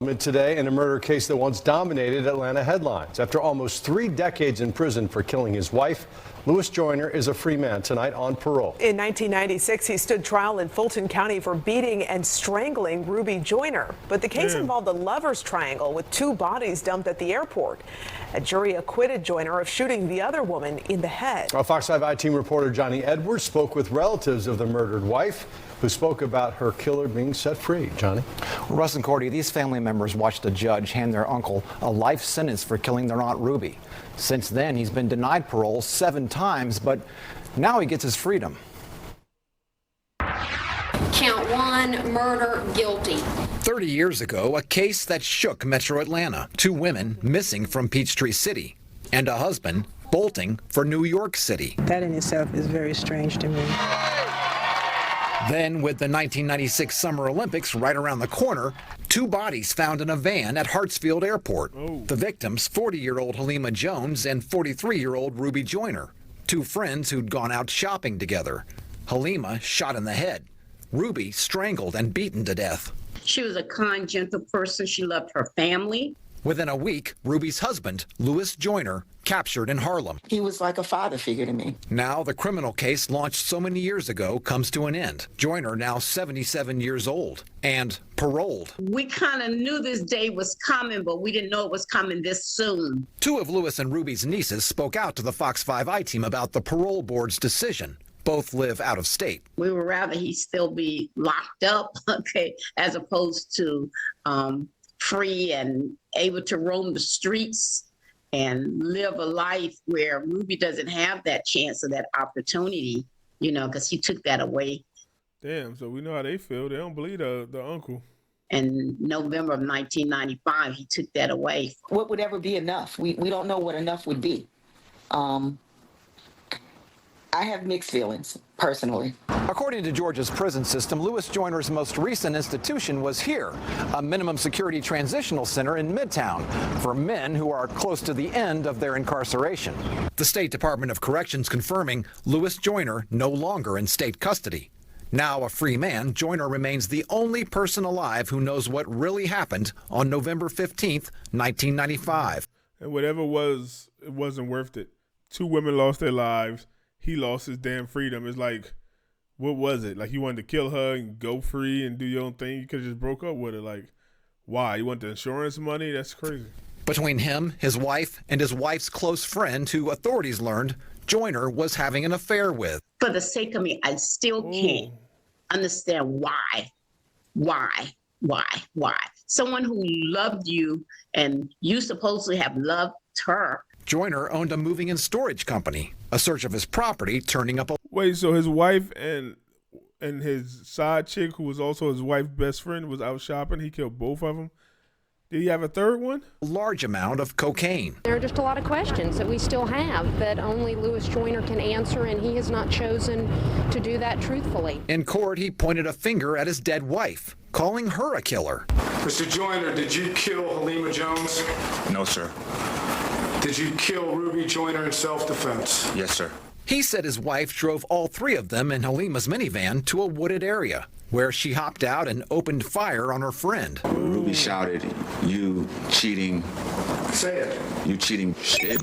Today, in a murder case that once dominated Atlanta headlines. After almost 3 decades in prison for killing his wife, Louis Joyner is a free man tonight on parole. In 1996, he stood trial in Fulton County for beating and strangling Ruby Joyner. But the case involved a lover's triangle with 2 bodies dumped at the airport. A jury acquitted Joyner of shooting the other woman in the head. Our Fox 5 I-Team reporter Johnny Edwards spoke with relatives of the murdered wife, who spoke about her killer being set free. Johnny? Russ and Cordy, these family members watched a judge hand their uncle a life sentence for killing their Aunt Ruby. Since then, he's been denied parole 7 times, but now he gets his freedom. Count 1, murder, guilty. 30 years ago, a case that shook Metro Atlanta. 2 women missing from Peachtree City and a husband bolting for New York City. That in itself is very strange to me. Then, with the 1996 Summer Olympics right around the corner, 2 bodies found in a van at Hartsfield Airport. The victims, 40-year-old Halima Jones and 43-year-old Ruby Joyner, 2 friends who'd gone out shopping together. Halima shot in the head. Ruby strangled and beaten to death. She was a kind, gentle person. She loved her family. Within a week, Ruby's husband, Louis Joyner, captured in Harlem. He was like a father figure to me. Now the criminal case launched so many years ago comes to an end. Joyner, now 77 years old and paroled. We kind of knew this day was coming, but we didn't know it was coming this soon. 2 of Louis and Ruby's nieces spoke out to the Fox 5 I-Team about the parole board's decision. Both live out of state. We would rather he still be locked up, okay, as opposed to free and able to roam the streets and live a life where Ruby doesn't have that chance or that opportunity, you know, because he took that away. Damn, so we know how they feel. They don't believe the uncle. In November of 1995, he took that away. What would ever be enough? We don't know what enough would be. I have mixed feelings, personally. According to Georgia's prison system, Louis Joyner's most recent institution was here, a minimum security transitional center in Midtown for men who are close to the end of their incarceration. The State Department of Corrections confirming Louis Joyner no longer in state custody. Now a free man, Joyner remains the only person alive who knows what really happened on November 15th, 1995. And whatever it was, it wasn't worth it. 2 women lost their lives. He lost his damn freedom. It's like, what was it? Like, you wanted to kill her and go free and do your own thing? You could have just broke up with her. Like, why? You want the insurance money? That's crazy. Between him, his wife, and his wife's close friend, who authorities learned Joyner was having an affair with. For the sake of me, I still can't understand why. Someone who loved you and you supposedly have loved her. Joyner owned a moving and storage company. A search of his property turning up a... Wait, so his wife and his side chick, who was also his wife's best friend, was out shopping. He killed both of them. Did he have a third one? Large amount of cocaine. There are just a lot of questions that we still have that only Louis Joyner can answer, and he has not chosen to do that truthfully. In court, he pointed a finger at his dead wife, calling her a killer. Mr. Joyner, did you kill Halima Jones? No, sir. Did you kill Ruby Joyner in self-defense? Yes, sir. He said his wife drove all 3 of them in Halima's minivan to a wooded area, where she hopped out and opened fire on her friend. Ruby shouted, "You cheating." Say it. "You cheating shit,"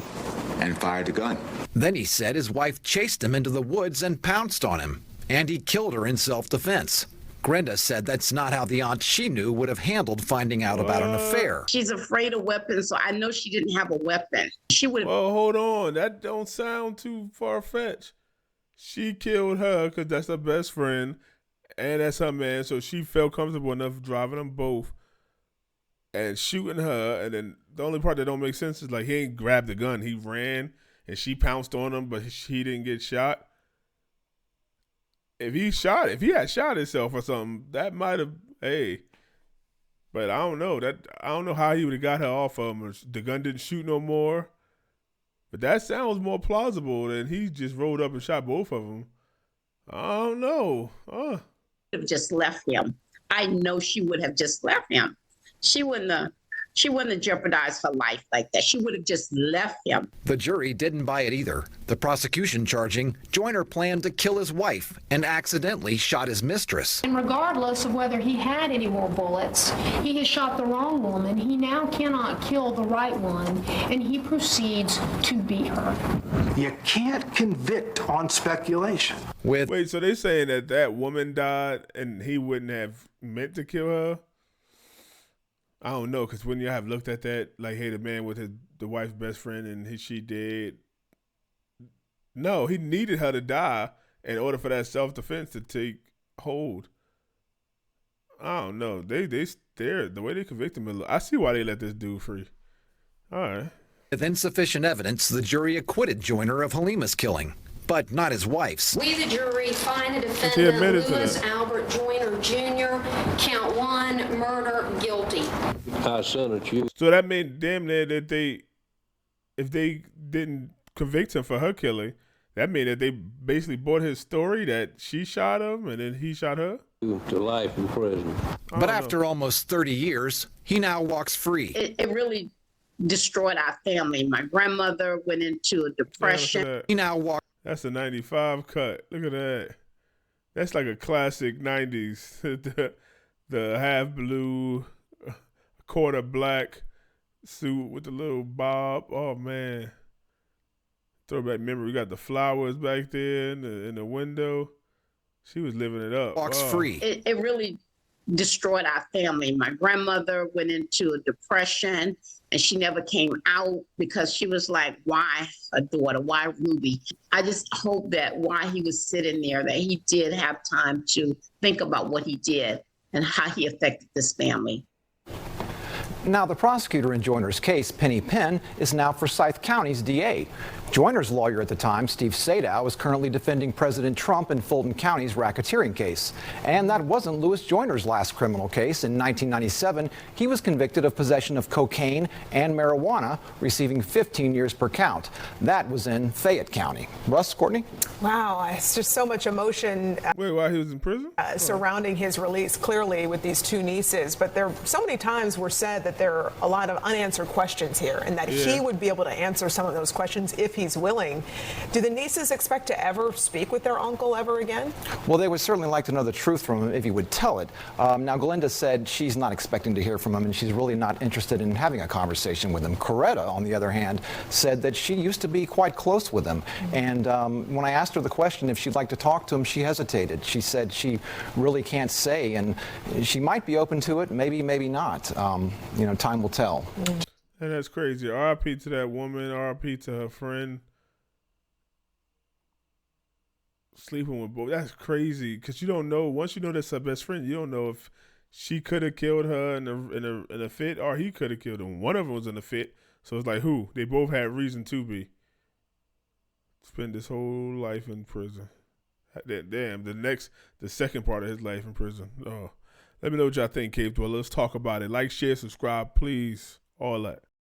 and fired the gun. Then he said his wife chased him into the woods and pounced on him, and he killed her in self-defense. Grenda said that's not how the aunt she knew would have handled finding out about an affair. She's afraid of weapons, so I know she didn't have a weapon. She would have... Well, hold on. That don't sound too far-fetched. She killed her because that's her best friend, and that's her man, so she felt comfortable enough driving them both and shooting her, and then the only part that don't make sense is, like, he ain't grabbed the gun. He ran, and she pounced on him, but he didn't get shot. If he had shot himself or something, that might have, but I don't know. I don't know how he would have got her off of him. The gun didn't shoot no more. But that sounds more plausible than he just rolled up and shot both of them. I don't know. Have just left him. I know she would have just left him. She wouldn't have She wouldn't have jeopardized her life like that. She would have just left him. The jury didn't buy it either. The prosecution charging Joyner planned to kill his wife and accidentally shot his mistress. And regardless of whether he had any more bullets, he has shot the wrong woman. He now cannot kill the right one, and he proceeds to beat her. You can't convict on speculation. Wait, so they saying that that woman died and he wouldn't have meant to kill her? I don't know, because when you have looked at that, like, hey, the man with the wife's best friend and she dead. No, he needed her to die in order for that self-defense to take hold. I don't know. They're the way they convict him. I see why they let this dude free. All right. With insufficient evidence, the jury acquitted Joyner of Halima's killing, but not his wife's. We, the jury, find the defendant, Louis Albert Joyner Jr., count 1, murder, guilty. I sentence you. So that meant damn near that if they didn't convict him for her killing, that meant that they basically bought his story that she shot him and then he shot her? To life in prison. But after almost 30 years, he now walks free. It really destroyed our family. My grandmother went into a depression. He now walks. That's a 95 cut. Look at that. That's like a classic 90s. the half blue, quarter black suit with the little bob. Oh, man. Throwback memory. We got the flowers back there in the window. She was living it up. Walks free. It really destroyed our family. My grandmother went into a depression and she never came out because she was like, why a daughter? Why Ruby? I just hope that while he was sitting there, that he did have time to think about what he did and how he affected this family. Now, the prosecutor in Joyner's case, Penny Penn, is now Forsyth County's DA. Joyner's lawyer at the time, Steve Sadow, is currently defending President Trump in Fulton County's racketeering case. And that wasn't Louis Joyner's last criminal case. In 1997, he was convicted of possession of cocaine and marijuana, receiving 15 years per count. That was in Fayette County. Russ, Courtney? Wow, it's just so much emotion. Wait, while he was in prison? Surrounding his release, clearly, with these two nieces. But there so many times were said that there are a lot of unanswered questions here and that he would be able to answer some of those questions if he's willing. Do the nieces expect to ever speak with their uncle ever again? Well, they would certainly like to know the truth from him if he would tell it. Now, Galinda said she's not expecting to hear from him and she's really not interested in having a conversation with him. Coretta, on the other hand, said that she used to be quite close with him. And when I asked her the question if she'd like to talk to him, she hesitated. She said she really can't say, and she might be open to it, maybe, maybe not. You know, time will tell. And that's crazy. R.I.P. to that woman. R.I.P. to her friend. Sleeping with both. That's crazy because you don't know. Once you know that's her best friend, you don't know if she could have killed her in a fit or he could have killed her. One of them was in a fit, so it's like who? They both had reason to be. Spend his whole life in prison. Damn. The second part of his life in prison. Oh, let me know what y'all think, Cave Dweller. Let's talk about it. Like, share, subscribe, please. All that.